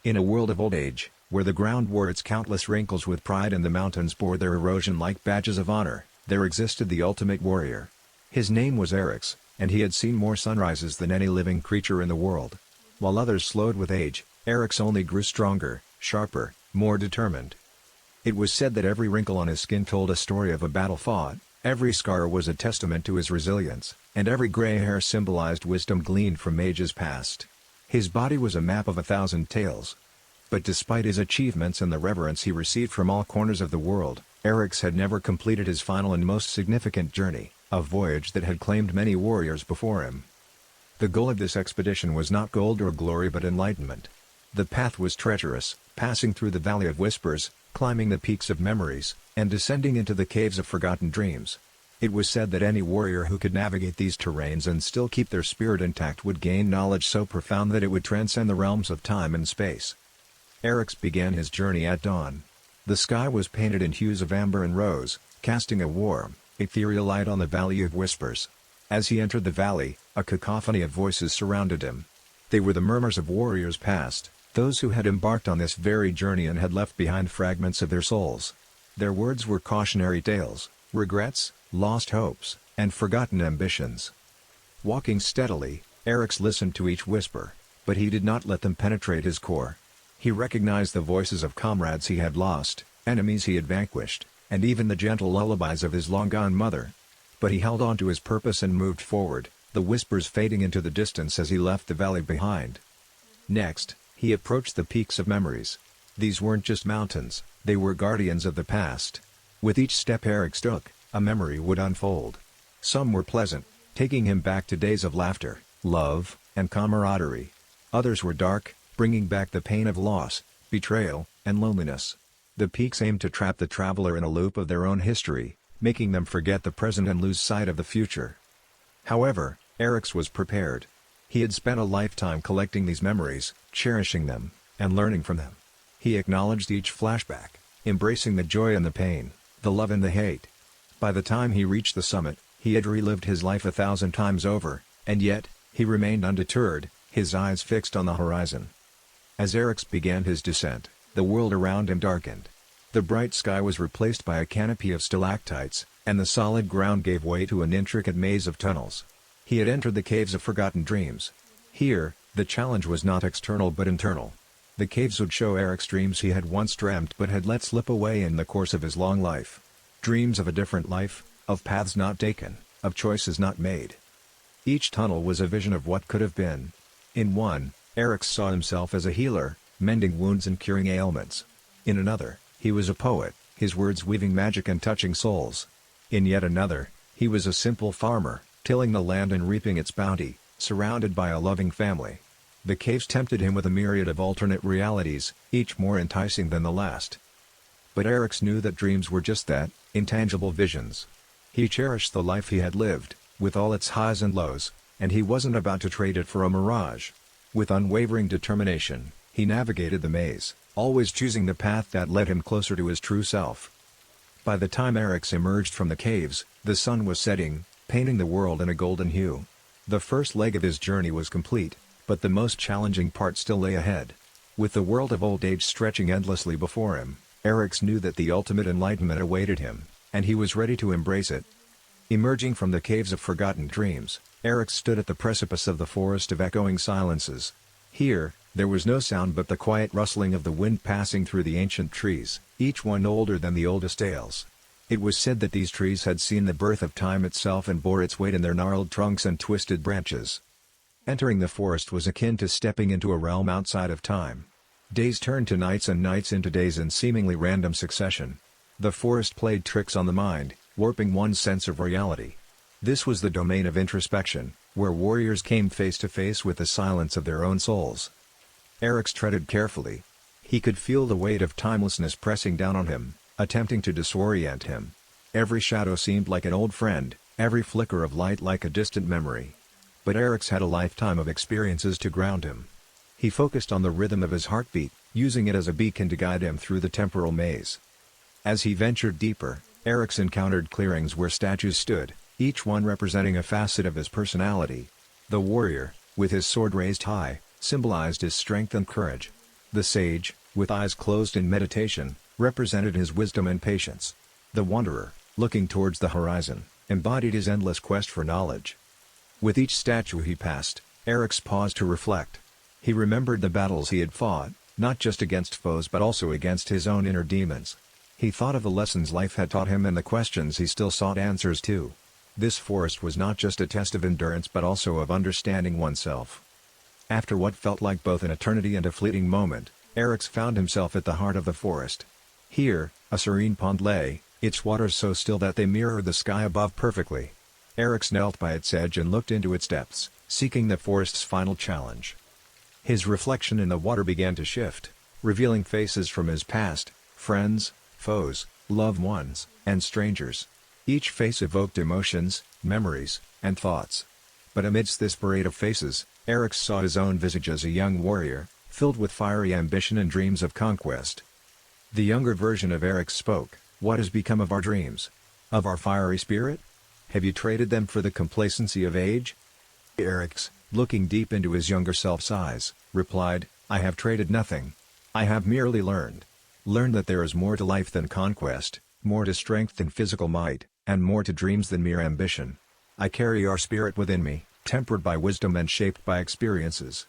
In a world of old age, where the ground wore its countless wrinkles with pride and the mountains bore their erosion like badges of honor, there existed the ultimate warrior. His name was Eryx, and he had seen more sunrises than any living creature in the world. While others slowed with age, Eryx only grew stronger, sharper, more determined. It was said that every wrinkle on his skin told a story of a battle fought, every scar was a testament to his resilience, and every gray hair symbolized wisdom gleaned from ages past. His body was a map of 1,000 tales. But despite his achievements and the reverence he received from all corners of the world, Eryx had never completed his final and most significant journey, a voyage that had claimed many warriors before him. The goal of this expedition was not gold or glory but enlightenment. The path was treacherous, passing through the Valley of Whispers, climbing the peaks of memories, and descending into the caves of forgotten dreams. It was said that any warrior who could navigate these terrains and still keep their spirit intact would gain knowledge so profound that it would transcend the realms of time and space. Eryx began his journey at dawn. The sky was painted in hues of amber and rose, casting a warm, ethereal light on the Valley of Whispers. As he entered the valley, a cacophony of voices surrounded him. They were the murmurs of warriors past, those who had embarked on this very journey and had left behind fragments of their souls. Their words were cautionary tales, regrets, lost hopes, and forgotten ambitions. Walking steadily, Eryx listened to each whisper, but he did not let them penetrate his core. He recognized the voices of comrades he had lost, enemies he had vanquished, and even the gentle lullabies of his long-gone mother. But he held on to his purpose and moved forward, the whispers fading into the distance as he left the valley behind. Next, he approached the peaks of memories. These weren't just mountains, they were guardians of the past. With each step Eryx took, a memory would unfold. Some were pleasant, taking him back to days of laughter, love, and camaraderie. Others were dark, bringing back the pain of loss, betrayal, and loneliness. The peaks aimed to trap the traveler in a loop of their own history, making them forget the present and lose sight of the future. However, Eryx was prepared. He had spent a lifetime collecting these memories, cherishing them, and learning from them. He acknowledged each flashback, embracing the joy and the pain, the love and the hate. By the time he reached the summit, he had relived his life 1,000 times over, and yet, he remained undeterred, his eyes fixed on the horizon. As Eryx began his descent, the world around him darkened. The bright sky was replaced by a canopy of stalactites, and the solid ground gave way to an intricate maze of tunnels. He had entered the caves of forgotten dreams. Here, the challenge was not external but internal. The caves would show Eryx dreams he had once dreamt but had let slip away in the course of his long life. Dreams of a different life, of paths not taken, of choices not made. Each tunnel was a vision of what could have been. In one, Eryx saw himself as a healer, mending wounds and curing ailments. In another, he was a poet, his words weaving magic and touching souls. In yet another, he was a simple farmer, tilling the land and reaping its bounty, surrounded by a loving family. The caves tempted him with a myriad of alternate realities, each more enticing than the last. But Eryx knew that dreams were just that, intangible visions. He cherished the life he had lived, with all its highs and lows, and he wasn't about to trade it for a mirage. With unwavering determination, he navigated the maze, always choosing the path that led him closer to his true self. By the time Eryx emerged from the caves, the sun was setting, painting the world in a golden hue. The first leg of his journey was complete, but the most challenging part still lay ahead. With the world of old age stretching endlessly before him, Eryx knew that the ultimate enlightenment awaited him, and he was ready to embrace it. Emerging from the caves of forgotten dreams, Eryx stood at the precipice of the forest of echoing silences. Here, there was no sound but the quiet rustling of the wind passing through the ancient trees, each one older than the oldest tales. It was said that these trees had seen the birth of time itself and bore its weight in their gnarled trunks and twisted branches. Entering the forest was akin to stepping into a realm outside of time. Days turned to nights and nights into days in seemingly random succession. The forest played tricks on the mind, warping one's sense of reality. This was the domain of introspection, where warriors came face to face with the silence of their own souls. Eryx treaded carefully. He could feel the weight of timelessness pressing down on him, attempting to disorient him. Every shadow seemed like an old friend, every flicker of light like a distant memory. But Eryx had a lifetime of experiences to ground him. He focused on the rhythm of his heartbeat, using it as a beacon to guide him through the temporal maze. As he ventured deeper, Eryx encountered clearings where statues stood, each one representing a facet of his personality. The warrior, with his sword raised high, symbolized his strength and courage. The sage, with eyes closed in meditation, represented his wisdom and patience. The wanderer, looking towards the horizon, embodied his endless quest for knowledge. With each statue he passed, Eryx paused to reflect. He remembered the battles he had fought, not just against foes but also against his own inner demons. He thought of the lessons life had taught him and the questions he still sought answers to. This forest was not just a test of endurance but also of understanding oneself. After what felt like both an eternity and a fleeting moment, Eryx found himself at the heart of the forest. Here, a serene pond lay, its waters so still that they mirrored the sky above perfectly. Eryx knelt by its edge and looked into its depths, seeking the forest's final challenge. His reflection in the water began to shift, revealing faces from his past, friends, foes, loved ones, and strangers. Each face evoked emotions, memories, and thoughts. But amidst this parade of faces, Eryx saw his own visage as a young warrior, filled with fiery ambition and dreams of conquest. The younger version of Eryx spoke, "What has become of our dreams? Of our fiery spirit? Have you traded them for the complacency of age?" Eryx, looking deep into his younger self's eyes, replied, "I have traded nothing. I have merely learned. Learned that there is more to life than conquest, more to strength than physical might, and more to dreams than mere ambition. I carry our spirit within me, tempered by wisdom and shaped by experiences."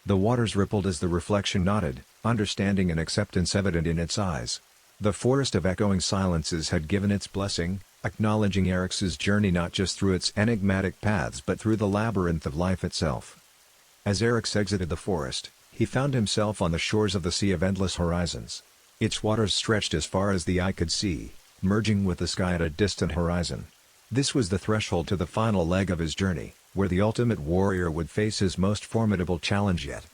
The waters rippled as the reflection nodded, understanding and acceptance evident in its eyes. The forest of echoing silences had given its blessing, acknowledging Eryx's journey not just through its enigmatic paths but through the labyrinth of life itself. As Eryx exited the forest, he found himself on the shores of the Sea of Endless Horizons. Its waters stretched as far as the eye could see, merging with the sky at a distant horizon. This was the threshold to the final leg of his journey, where the ultimate warrior would face his most formidable challenge yet.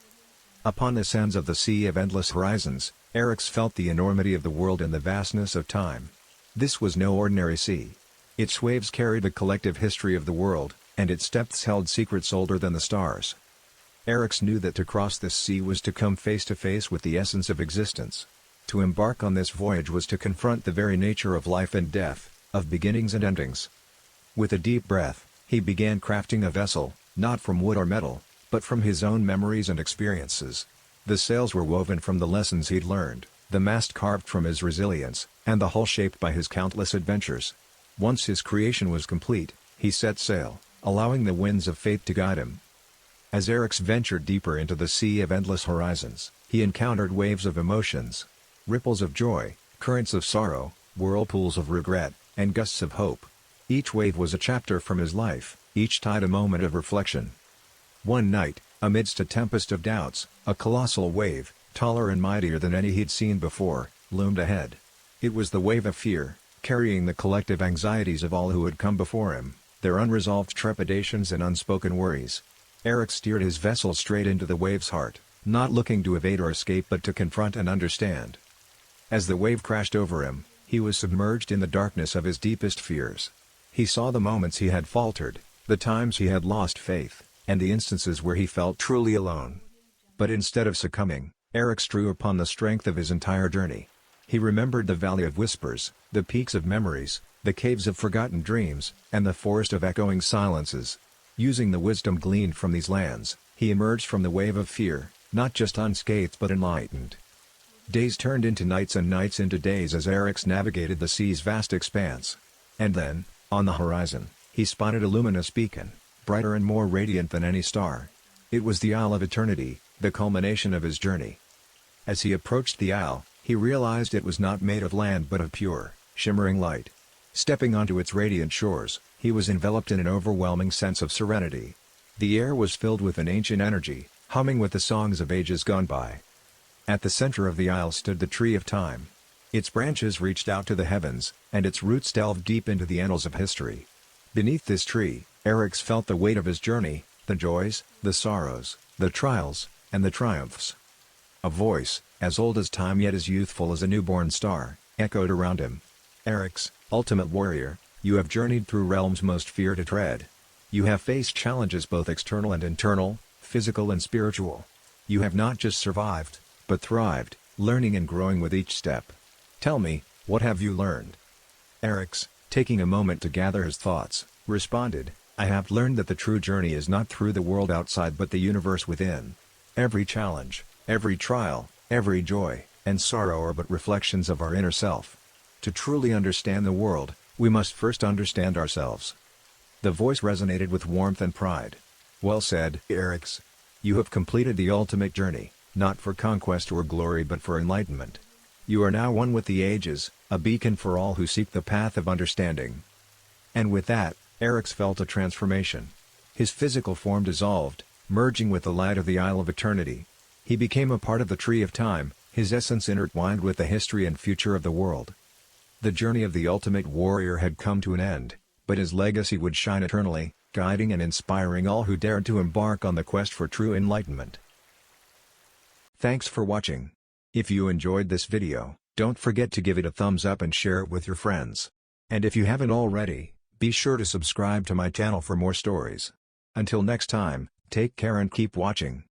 Upon the sands of the Sea of Endless Horizons, Eryx felt the enormity of the world and the vastness of time. This was no ordinary sea. Its waves carried the collective history of the world, and its depths held secrets older than the stars. Eryx knew that to cross this sea was to come face to face with the essence of existence. To embark on this voyage was to confront the very nature of life and death, of beginnings and endings. With a deep breath, he began crafting a vessel, not from wood or metal, but from his own memories and experiences. The sails were woven from the lessons he'd learned, the mast carved from his resilience, and the hull shaped by his countless adventures. Once his creation was complete, he set sail, allowing the winds of fate to guide him. As Eryx ventured deeper into the Sea of Endless Horizons, he encountered waves of emotions. Ripples of joy, currents of sorrow, whirlpools of regret, and gusts of hope. Each wave was a chapter from his life, each tide a moment of reflection. One night, amidst a tempest of doubts, a colossal wave, taller and mightier than any he'd seen before, loomed ahead. It was the wave of fear, carrying the collective anxieties of all who had come before him, their unresolved trepidations and unspoken worries. Eryx steered his vessel straight into the wave's heart, not looking to evade or escape but to confront and understand. As the wave crashed over him, he was submerged in the darkness of his deepest fears. He saw the moments he had faltered, the times he had lost faith, and the instances where he felt truly alone. But instead of succumbing, Eryx drew upon the strength of his entire journey. He remembered the Valley of Whispers, the peaks of memories, the caves of forgotten dreams, and the forest of echoing silences. Using the wisdom gleaned from these lands, he emerged from the wave of fear, not just unscathed but enlightened. Days turned into nights and nights into days as Eryx navigated the sea's vast expanse. And then, on the horizon, he spotted a luminous beacon, brighter and more radiant than any star. It was the Isle of Eternity, the culmination of his journey. As he approached the isle, he realized it was not made of land but of pure, shimmering light. Stepping onto its radiant shores, he was enveloped in an overwhelming sense of serenity. The air was filled with an ancient energy, humming with the songs of ages gone by. At the center of the isle stood the Tree of Time. Its branches reached out to the heavens, and its roots delved deep into the annals of history. Beneath this tree, Eryx felt the weight of his journey, the joys, the sorrows, the trials, and the triumphs. A voice, as old as time yet as youthful as a newborn star, echoed around him. "Eryx, ultimate warrior, you have journeyed through realms most fear to tread. You have faced challenges both external and internal, physical and spiritual. You have not just survived, but thrived, learning and growing with each step. Tell me, what have you learned?" Eryx, taking a moment to gather his thoughts, responded, "I have learned that the true journey is not through the world outside but the universe within. Every challenge, every trial, Every joy and sorrow are but reflections of our inner self. To truly understand the world, we must first understand ourselves." The voice resonated with warmth and pride. "Well said, Eryx. You have completed the ultimate journey, not for conquest or glory but for enlightenment. You are now one with the ages, a beacon for all who seek the path of understanding." And with that, Eryx felt a transformation. His physical form dissolved, merging with the light of the Isle of Eternity. He became a part of the Tree of Time, his essence intertwined with the history and future of the world. The journey of the ultimate warrior had come to an end, but his legacy would shine eternally, guiding and inspiring all who dared to embark on the quest for true enlightenment. Thanks for watching. If you enjoyed this video, don't forget to give it a thumbs up and share it with your friends. And if you haven't already, be sure to subscribe to my channel for more stories. Until next time, take care and keep watching.